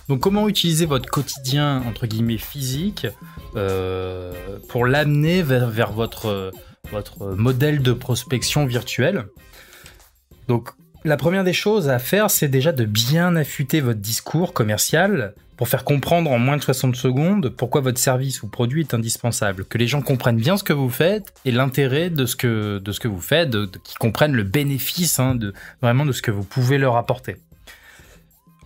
Donc comment utiliser votre quotidien, entre guillemets, physique pour l'amener vers votre modèle de prospection virtuelle. Donc la première des choses à faire, c'est déjà de bien affûter votre discours commercial pour faire comprendre en moins de 60 secondes pourquoi votre service ou produit est indispensable, que les gens comprennent bien ce que vous faites et l'intérêt de ce que vous faites, qu'ils comprennent le bénéfice vraiment de ce que vous pouvez leur apporter.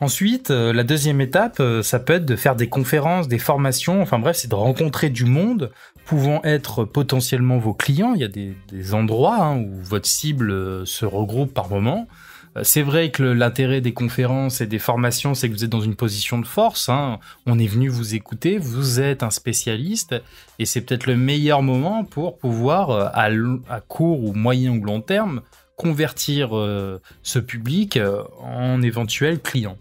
Ensuite, la deuxième étape, ça peut être de faire des conférences, des formations, enfin bref, c'est de rencontrer du monde pouvant être potentiellement vos clients. Il y a des endroits où votre cible se regroupe par moment. C'est vrai que l'intérêt des conférences et des formations, c'est que vous êtes dans une position de force. On est venu vous écouter, vous êtes un spécialiste, et c'est peut-être le meilleur moment pour pouvoir, à court ou moyen ou long terme, convertir ce public en éventuels clients.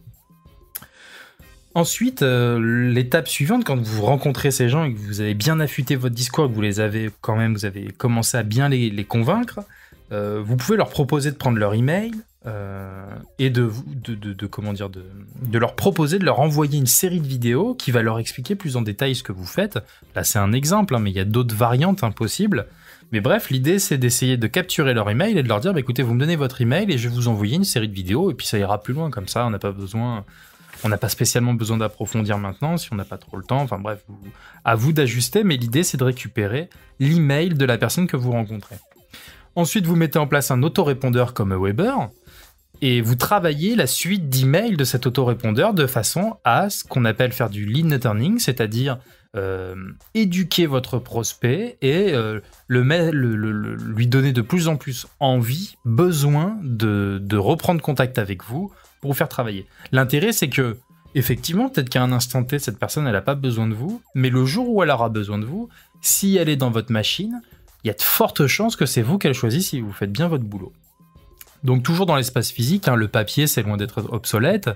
Ensuite, l'étape suivante, quand vous rencontrez ces gens et que vous avez bien affûté votre discours, que vous avez commencé à bien les convaincre, vous pouvez leur proposer de prendre leur email et de leur proposer de leur envoyer une série de vidéos qui va leur expliquer plus en détail ce que vous faites. Là, c'est un exemple, mais il y a d'autres variantes possibles. Mais bref, l'idée, c'est d'essayer de capturer leur email et de leur dire, écoutez, vous me donnez votre email et je vais vous envoyer une série de vidéos, et puis ça ira plus loin comme ça, on n'a pas spécialement besoin d'approfondir maintenant si on n'a pas trop le temps. Enfin bref, à vous d'ajuster, mais l'idée, c'est de récupérer l'email de la personne que vous rencontrez. Ensuite, vous mettez en place un autorépondeur comme Weber et vous travaillez la suite d'emails de cet autorépondeur de façon à ce qu'on appelle faire du lead nurturing, c'est-à-dire éduquer votre prospect et lui donner de plus en plus envie, besoin de reprendre contact avec vous pour vous faire travailler. L'intérêt, c'est que, effectivement, peut-être qu'à un instant T, cette personne, elle n'a pas besoin de vous, mais le jour où elle aura besoin de vous, si elle est dans votre machine, il y a de fortes chances que c'est vous qu'elle choisit si vous faites bien votre boulot. Donc toujours dans l'espace physique, le papier, c'est loin d'être obsolète,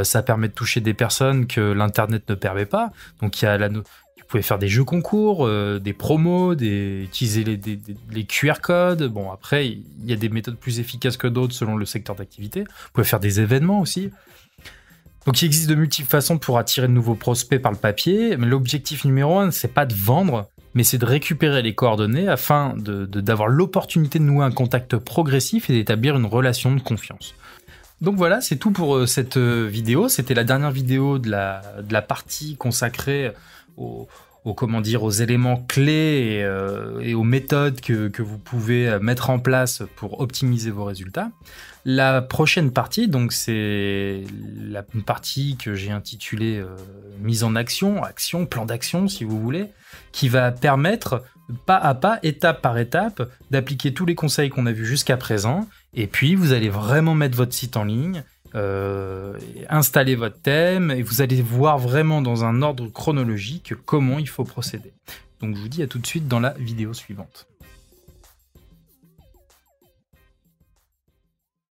ça permet de toucher des personnes que l'Internet ne permet pas, donc vous pouvez faire des jeux concours, des promos, utiliser les QR codes. Bon, après, il y a des méthodes plus efficaces que d'autres selon le secteur d'activité. Vous pouvez faire des événements aussi. Donc, il existe de multiples façons pour attirer de nouveaux prospects par le papier. Mais l'objectif numéro 1, c'est pas de vendre, mais c'est de récupérer les coordonnées afin d'avoir l'opportunité de nouer un contact progressif et d'établir une relation de confiance. Donc voilà, c'est tout pour cette vidéo. C'était la dernière vidéo de la partie consacrée aux éléments clés et aux méthodes que vous pouvez mettre en place pour optimiser vos résultats. La prochaine partie, donc c'est la partie que j'ai intitulée mise en action, plan d'action si vous voulez, qui va permettre pas à pas, étape par étape, d'appliquer tous les conseils qu'on a vus jusqu'à présent, et puis vous allez vraiment mettre votre site en ligne, installer votre thème, et vous allez voir vraiment dans un ordre chronologique comment il faut procéder. Donc je vous dis à tout de suite dans la vidéo suivante.